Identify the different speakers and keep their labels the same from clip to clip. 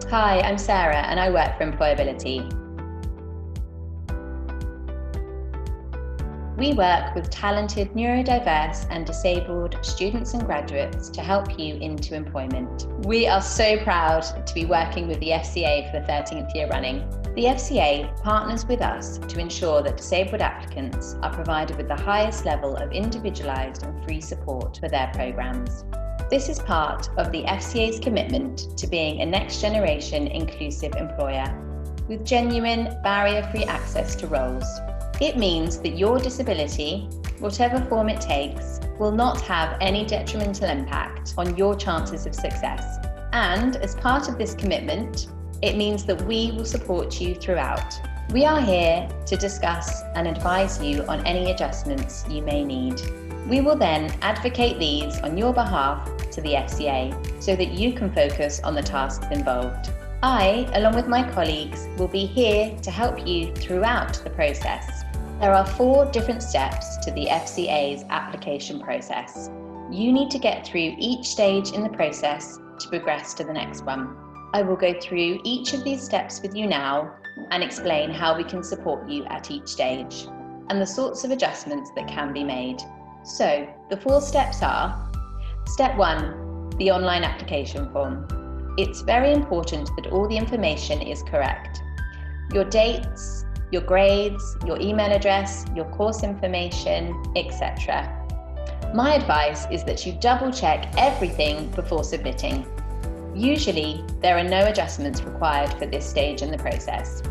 Speaker 1: Hi, I'm Sarah and I work for EmployAbility. We work with talented, neurodiverse and disabled students and graduates to help you into employment. We are so proud to be working with the FCA for the 13th year running. The FCA partners with us to ensure that disabled applicants are provided with the highest level of individualised and free support for their programmes. This is part of the FCA's commitment to being a next-generation inclusive employer with genuine, barrier-free access to roles. It means that your disability, whatever form it takes, will not have any detrimental impact on your chances of success. And as part of this commitment, it means that we will support you throughout. We are here to discuss and advise you on any adjustments you may need. We will then advocate these on your behalf to the FCA so that you can focus on the tasks involved. I, along with my colleagues, will be here to help you throughout the process. There are 4 different steps to the FCA's application process. You need to get through each stage in the process to progress to the next one. I will go through each of these steps with you now and explain how we can support you at each stage and the sorts of adjustments that can be made. So, the 4 steps are: Step 1, the online application form. It's very important that all the information is correct. Your dates, your grades, your email address, your course information, etc. My advice is that you double check everything before submitting. Usually, there are no adjustments required for this stage in the process,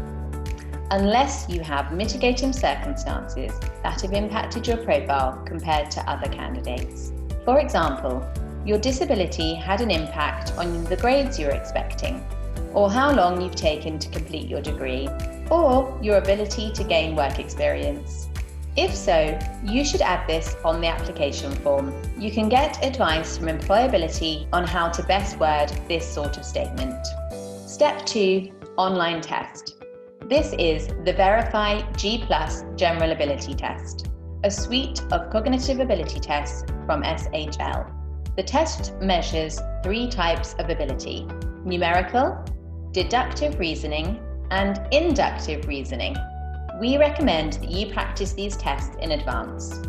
Speaker 1: unless you have mitigating circumstances that have impacted your profile compared to other candidates. For example, your disability had an impact on the grades you're expecting, or how long you've taken to complete your degree, or your ability to gain work experience. If so, you should add this on the application form. You can get advice from EmployAbility on how to best word this sort of statement. Step 2, online test. This is the Verify G+ General Ability Test, a suite of cognitive ability tests from SHL. The test measures 3 types of ability: numerical, deductive reasoning, and inductive reasoning. We recommend that you practice these tests in advance.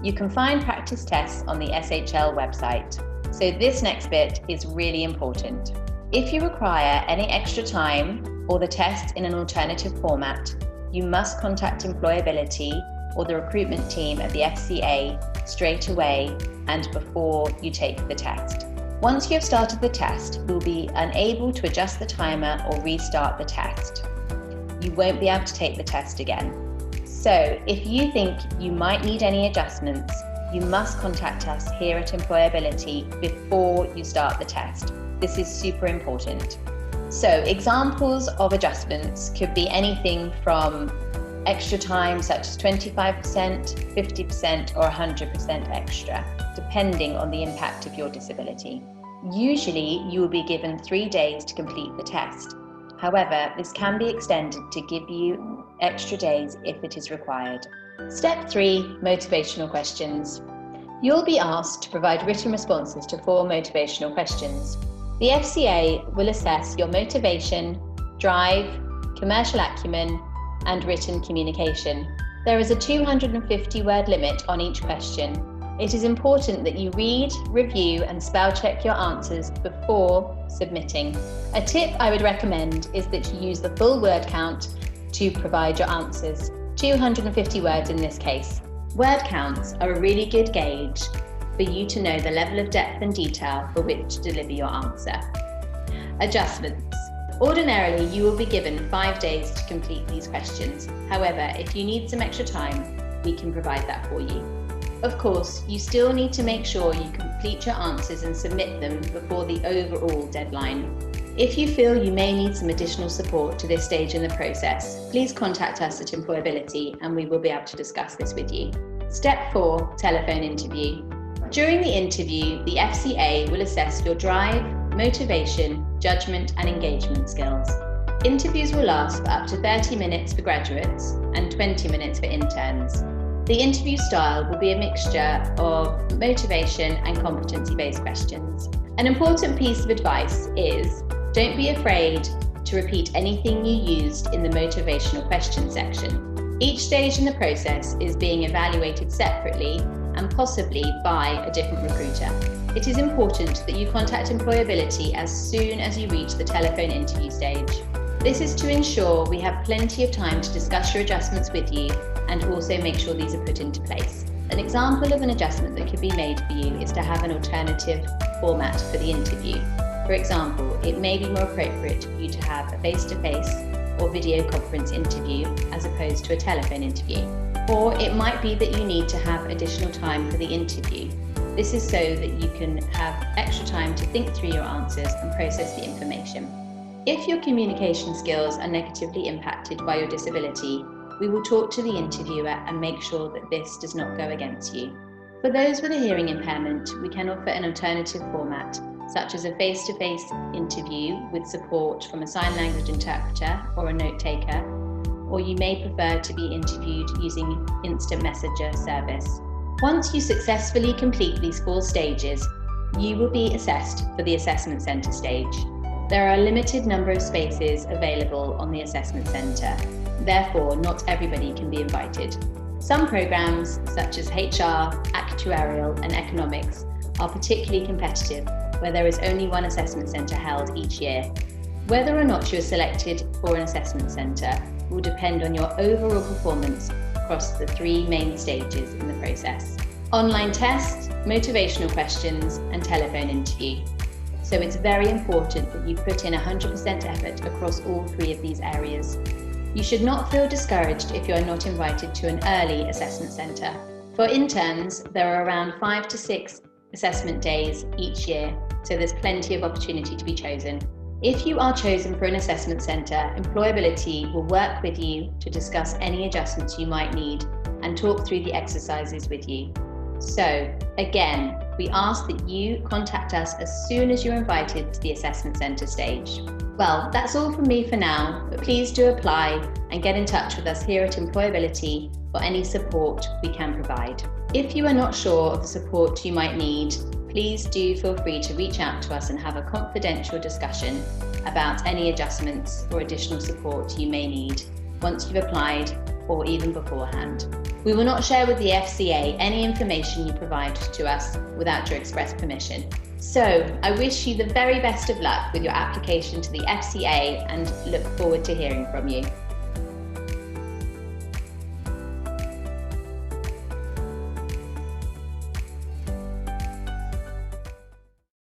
Speaker 1: You can find practice tests on the SHL website, so this next bit is really important. If you require any extra time or the test in an alternative format, you must contact EmployAbility or the recruitment team at the FCA straight away and before you take the test. Once you have started the test, you'll be unable to adjust the timer or restart the test. You won't be able to take the test again. So if you think you might need any adjustments, you must contact us here at EmployAbility before you start the test. This is super important. So examples of adjustments could be anything from extra time such as 25%, 50% or 100% extra, depending on the impact of your disability. Usually you will be given 3 days to complete the test. However, this can be extended to give you extra days if it is required. Step 3, motivational questions. You'll be asked to provide written responses to 4 motivational questions. The FCA will assess your motivation, drive, commercial acumen, and written communication. There is a 250-word limit on each question. It is important that you read, review, and spell check your answers before submitting. A tip I would recommend is that you use the full word count to provide your answers. 250 words in this case. Word counts are a really good gauge for you to know the level of depth and detail for which to deliver your answer. Adjustments. Ordinarily, you will be given 5 days to complete these questions. However, if you need some extra time, we can provide that for you. Of course, you still need to make sure you complete your answers and submit them before the overall deadline. If you feel you may need some additional support to this stage in the process, please contact us at EmployAbility and we will be able to discuss this with you. Step 4, telephone interview. During the interview, the FCA will assess your drive, motivation, judgment and engagement skills. Interviews will last for up to 30 minutes for graduates and 20 minutes for interns. The interview style will be a mixture of motivation and competency-based questions. An important piece of advice is Don't be afraid to repeat anything you used in the motivational question section. Each stage in the process is being evaluated separately and possibly by a different recruiter. It is important that you contact EmployAbility as soon as you reach the telephone interview stage. This is to ensure we have plenty of time to discuss your adjustments with you and also make sure these are put into place. An example of an adjustment that could be made for you is to have an alternative format for the interview. For example, it may be more appropriate for you to have a face-to-face or video conference interview as opposed to a telephone interview. Or it might be that you need to have additional time for the interview. This is so that you can have extra time to think through your answers and process the information. If your communication skills are negatively impacted by your disability, we will talk to the interviewer and make sure that this does not go against you. For those with a hearing impairment, we can offer an alternative format, such as a face-to-face interview with support from a sign language interpreter or a note taker, or you may prefer to be interviewed using instant messenger service. Once you successfully complete these 4 stages, you will be assessed for the assessment centre stage. There are a limited number of spaces available on the assessment centre, therefore not everybody can be invited. Some programmes, such as HR, actuarial and economics, are particularly competitive, where there is only one assessment centre held each year. Whether or not you are selected for an assessment centre will depend on your overall performance across the 3 main stages in the process: online test, motivational questions and telephone interview. So it's very important that you put in 100% effort across all 3 of these areas. You should not feel discouraged if you are not invited to an early assessment centre. For interns, there are around 5 to 6 assessment days each year, so there's plenty of opportunity to be chosen. If you are chosen for an assessment centre, EmployAbility will work with you to discuss any adjustments you might need and talk through the exercises with you. So, again, we ask that you contact us as soon as you're invited to the assessment centre stage. Well, that's all from me for now, but please do apply and get in touch with us here at EmployAbility for any support we can provide. If you are not sure of the support you might need, please do feel free to reach out to us and have a confidential discussion about any adjustments or additional support you may need once you've applied or even beforehand. We will not share with the FCA any information you provide to us without your express permission. So I wish you the very best of luck with your application to the FCA and look forward to hearing from you.